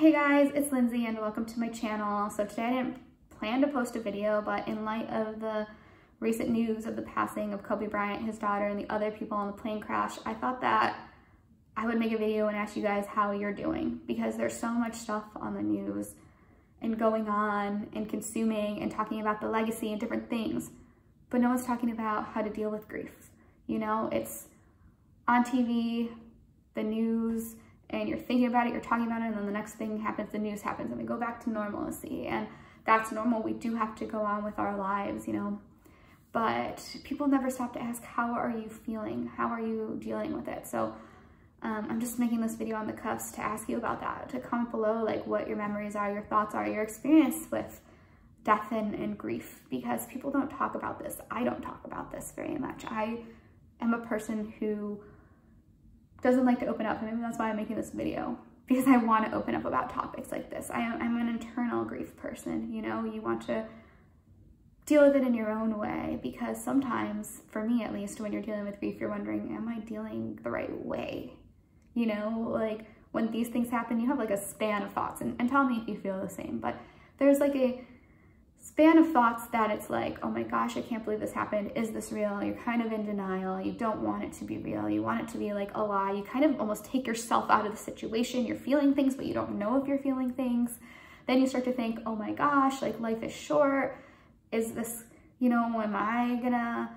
Hey guys, it's Lindsay and welcome to my channel. So today I didn't plan to post a video, but in light of the recent news of the passing of Kobe Bryant, his daughter, and the other people on the plane crash, I thought that I would make a video and ask you guys how you're doing, because there's so much stuff on the news and going on and consuming and talking about the legacy and different things, but no one's talking about how to deal with grief. You know, it's on TV, the news, and you're thinking about it, you're talking about it, and then the next thing happens, the news happens, and we go back to normalcy, and that's normal. We do have to go on with our lives, you know, but people never stop to ask, how are you feeling? How are you dealing with it? So I'm just making this video on the cuffs to ask you about that, to comment below like what your memories are, your thoughts are, your experience with death and grief, because people don't talk about this. I don't talk about this very much. I am a person who doesn't like to open up, and maybe that's why I'm making this video, because I want to open up about topics like this. I'm an internal grief person, you know. You want to deal with it in your own way, because sometimes, for me at least, when you're dealing with grief, you're wondering, am I dealing the right way? You know, like when these things happen, you have like a span of thoughts, and tell me if you feel the same, but there's like a span of thoughts that it's like, oh my gosh, I can't believe this happened. Is this real? You're kind of in denial. You don't want it to be real. You want it to be like a lie. You kind of almost take yourself out of the situation. You're feeling things, but you don't know if you're feeling things. Then you start to think, oh my gosh, like life is short. Is this, you know, am I gonna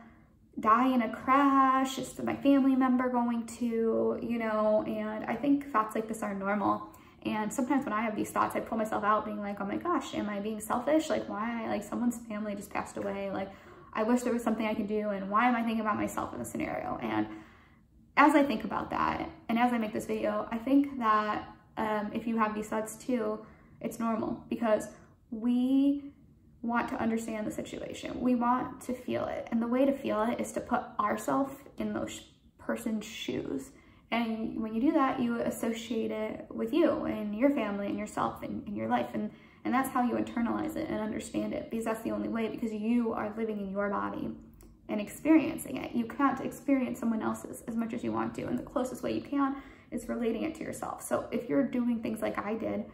die in a crash? Is my family member going to, you know? And I think thoughts like this are normal. And sometimes when I have these thoughts, I pull myself out being like, oh my gosh, am I being selfish? Like, why? Like, someone's family just passed away. Like, I wish there was something I could do. And why am I thinking about myself in this scenario? And as I think about that, and as I make this video, I think that if you have these thoughts too, it's normal, because we want to understand the situation. We want to feel it. And the way to feel it is to put ourselves in those person's shoes. And when you do that, you associate it with you and your family and yourself and your life. And that's how you internalize it and understand it, because that's the only way, because you are living in your body and experiencing it. You can't experience someone else's as much as you want to. And the closest way you can is relating it to yourself. So if you're doing things like I did,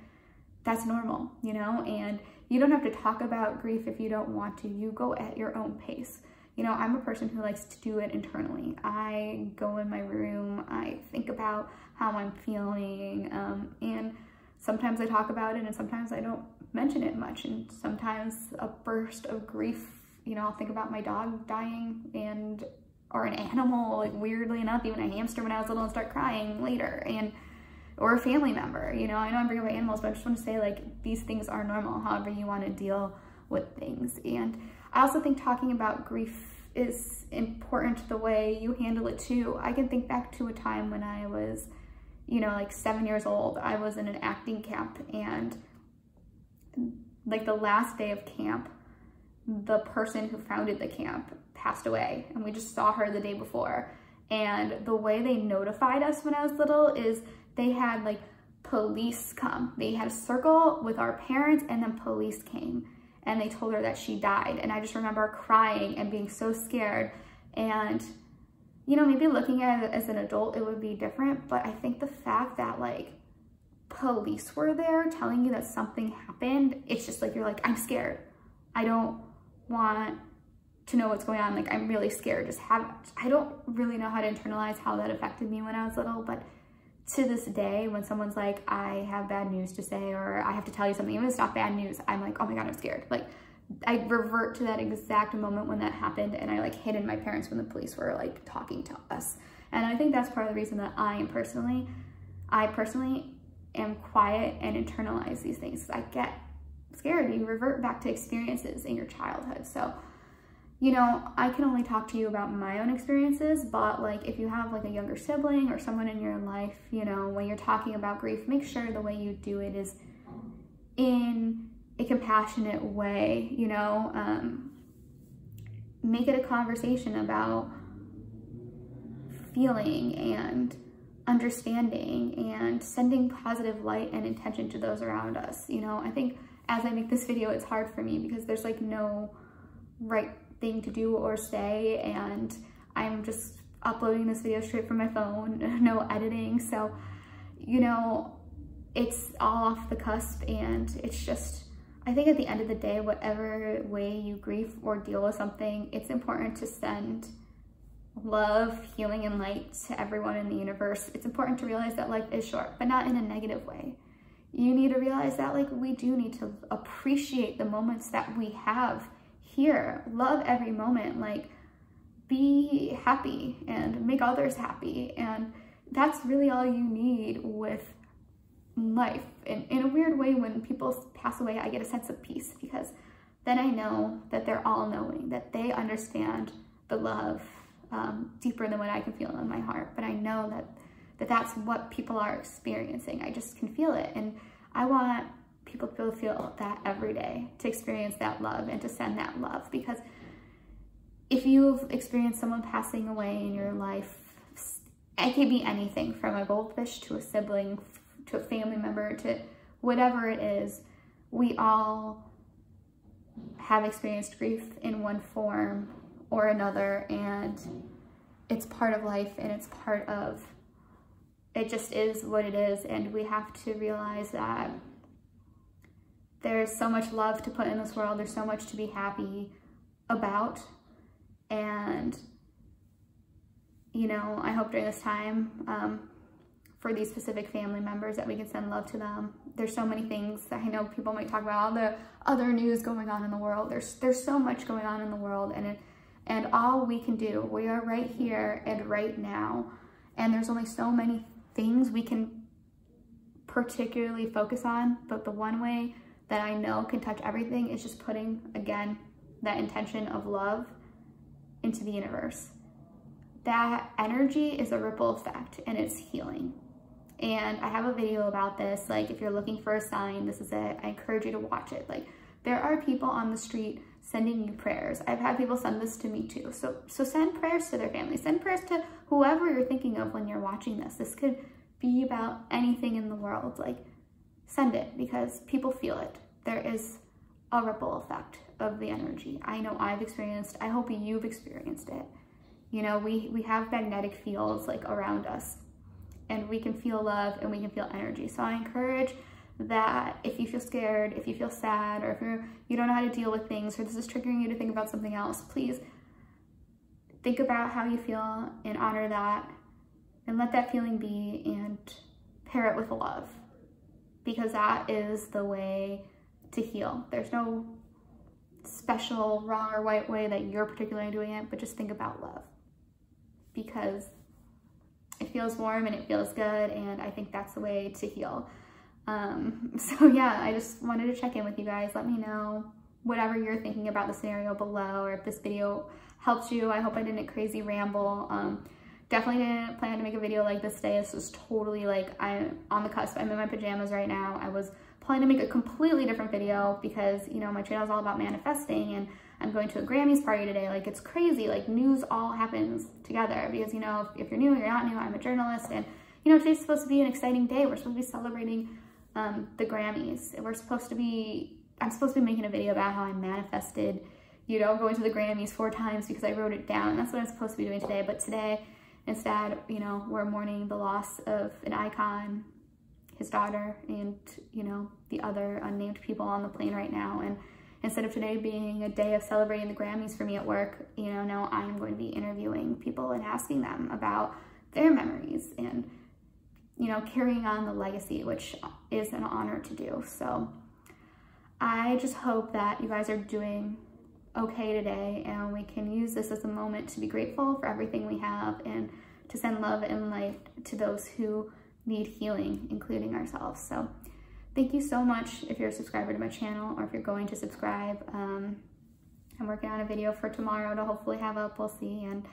that's normal, you know, and you don't have to talk about grief if you don't want to. You go at your own pace. You know, I'm a person who likes to do it internally. I go in my room, I think about how I'm feeling, and sometimes I talk about it and sometimes I don't mention it much. And sometimes a burst of grief, you know, I'll think about my dog dying or an animal, like weirdly enough, even a hamster when I was little, and start crying later, or a family member. You know, I know I'm bringing up animals, but I just want to say, like, these things are normal, however you want to deal with things. And I also think talking about grief is important, the way you handle it too. I can think back to a time when I was, you know, like 7 years old. I was in an acting camp, and like the last day of camp, the person who founded the camp passed away, and we just saw her the day before. And the way they notified us when I was little is they had like police come. They had a circle with our parents, and then police came. And they told her that she died. And I just remember crying and being so scared. And, you know, maybe looking at it as an adult, it would be different. But I think the fact that, like, police were there telling you that something happened, it's just like, you're like, I'm scared. I don't want to know what's going on. Like, I'm really scared. I don't really know how to internalize how that affected me when I was little. But to this day, when someone's like, I have bad news to say, or I have to tell you something, even if it's not bad news, I'm like, oh my God, I'm scared. Like, I revert to that exact moment when that happened, and I like hid in my parents when the police were like talking to us. And I think that's part of the reason that I personally am quiet and internalize these things. I get scared. You revert back to experiences in your childhood. So, you know, I can only talk to you about my own experiences, but like if you have like a younger sibling or someone in your life, you know, when you're talking about grief, make sure the way you do it is in a compassionate way, you know, make it a conversation about feeling and understanding and sending positive light and intention to those around us. You know, I think as I make this video, it's hard for me because there's like no right thing to do or say, and I'm just uploading this video straight from my phone, no editing. So, you know, it's all off the cusp, and it's just, I think at the end of the day, whatever way you grieve or deal with something, it's important to send love, healing, and light to everyone in the universe. It's important to realize that life is short, but not in a negative way. You need to realize that like we do need to appreciate the moments that we have here. Love every moment, like be happy and make others happy. And that's really all you need with life. And in a weird way, when people pass away, I get a sense of peace, because then I know that they're all knowing, that they understand the love deeper than what I can feel in my heart. But I know that that's what people are experiencing. I just can feel it. And I want people to feel that every day, to experience that love and to send that love. Because if you've experienced someone passing away in your life, it could be anything from a goldfish to a sibling to a family member to whatever it is. We all have experienced grief in one form or another, and it's part of life, and it's part of, it just is what it is. And we have to realize that there's so much love to put in this world. There's so much to be happy about. And, you know, I hope during this time for these specific family members that we can send love to them. There's so many things that I know people might talk about, all the other news going on in the world. There's so much going on in the world, and all we can do, we are right here and right now. And there's only so many things we can particularly focus on, but the one way that I know can touch everything is just putting, again, that intention of love into the universe. That energy is a ripple effect, and it's healing. And I have a video about this. Like, if you're looking for a sign, this is it. I encourage you to watch it. Like, there are people on the street sending you prayers. I've had people send this to me too. So send prayers to their family. Send prayers to whoever you're thinking of when you're watching this. This could be about anything in the world. Like, send it, because people feel it. There is a ripple effect of the energy. I know I've experienced, I hope you've experienced it. You know, we have magnetic fields like around us, and we can feel love and we can feel energy. So I encourage that if you feel scared, if you feel sad, or if you don't know how to deal with things, or this is triggering you to think about something else, please think about how you feel and honor that, and let that feeling be, and pair it with love, because that is the way to heal. There's no special wrong or right way that you're particularly doing it, but just think about love, because it feels warm and it feels good, and I think that's the way to heal. So yeah, I just wanted to check in with you guys. Let me know whatever you're thinking about the scenario below, or if this video helped you. I hope I didn't crazy ramble. Definitely didn't plan to make a video like this today. This was totally like, I'm on the cusp. I'm in my pajamas right now. I was planning to make a completely different video because, you know, my channel is all about manifesting, and I'm going to a Grammys party today. Like, it's crazy. Like, news all happens together because, you know, if you're new or you're not new, I'm a journalist, and, you know, today's supposed to be an exciting day. We're supposed to be celebrating the Grammys. I'm supposed to be making a video about how I manifested, you know, going to the Grammys 4 times because I wrote it down. That's what I'm supposed to be doing today. But today, instead, you know, we're mourning the loss of an icon, his daughter, and, you know, the other unnamed people on the plane right now. And instead of today being a day of celebrating the Grammys for me at work, you know, now I'm going to be interviewing people and asking them about their memories and, you know, carrying on the legacy, which is an honor to do. So I just hope that you guys are doing okay today, and we can use this as a moment to be grateful for everything we have, and to send love and light to those who need healing, including ourselves. So thank you so much if you're a subscriber to my channel, or if you're going to subscribe. I'm working on a video for tomorrow to hopefully have up. We'll see. And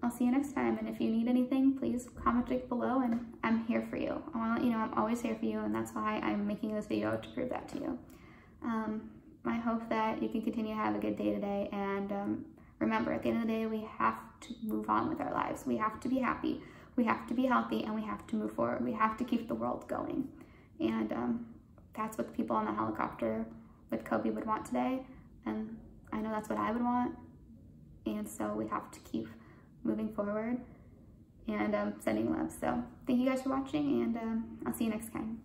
I'll see you next time. And if you need anything, please comment it below, and I'm here for you. I want to let you know I'm always here for you, and that's why I'm making this video, to prove that to you. I hope that you can continue to have a good day today, and remember, at the end of the day, we have to move on with our lives. We have to be happy, we have to be healthy, and we have to move forward. We have to keep the world going. And that's what the people on the helicopter with Kobe would want today, and I know that's what I would want. And so we have to keep moving forward and sending love. So thank you guys for watching, and I'll see you next time.